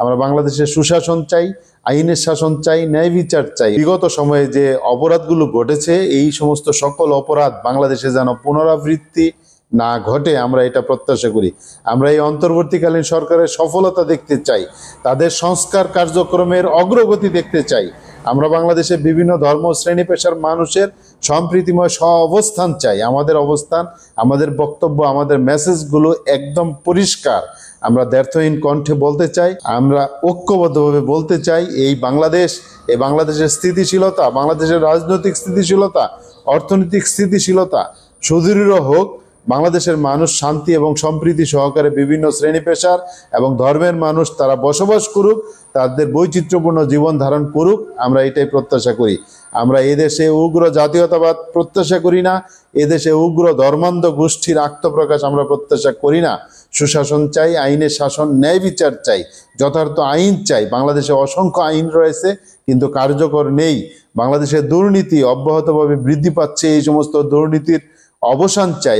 আমরা বাংলাদেশের সুশাসন চাই, আইনের শাসন চাই, ন্যায় বিচার চাই। বিগত সময়ে যে অপরাধগুলো ঘটেছে, এই সমস্ত সকল অপরাধ বাংলাদেশে যেন পুনরাবৃত্তি না ঘটে, আমরা এটা প্রত্যাশা করি। আমরা এই অন্তর্বর্তীকালীন সরকারের সফলতা দেখতে চাই, তাদের সংস্কার কার্যক্রমের অগ্রগতি দেখতে চাই। আমরা বাংলাদেশে বিভিন্ন ধর্ম শ্রেণী পেশার মানুষের সম্প্রীতিময় অবস্থান চাই। আমাদের অবস্থান, আমাদের বক্তব্য, আমাদের মেসেজগুলো একদম পরিষ্কার। আমরা দ্ব্যর্থহীন কণ্ঠে বলতে চাই, আমরা ঐক্যবদ্ধভাবে বলতে চাই, এই বাংলাদেশের স্থিতিশীলতা, বাংলাদেশের রাজনৈতিক স্থিতিশীলতা, অর্থনৈতিক স্থিতিশীলতা সুদৃঢ় হোক। বাংলাদেশের মানুষ শান্তি এবং সম্প্রীতি সহকারে বিভিন্ন শ্রেণী পেশার এবং ধর্মের মানুষ তারা বসবাস করুক, তাদের বৈচিত্র্যপূর্ণ জীবন ধারণ করুক, আমরা এটাই প্রত্যাশা করি। আমরা এদেশে উগ্র জাতীয়তাবাদ প্রত্যাশা করি না, এদেশে উগ্র ধর্মান্ধ গোষ্ঠীর আত্মপ্রকাশ আমরা প্রত্যাশা করি না। সুশাসন চাই, আইনের শাসন, ন্যায় বিচার চাই, যথার্থ আইন চাই। বাংলাদেশে অসংখ্য আইন রয়েছে কিন্তু কার্যকর নেই। বাংলাদেশের দুর্নীতি অব্যাহতভাবে বৃদ্ধি পাচ্ছে, এই সমস্ত দুর্নীতির অবসান চাই।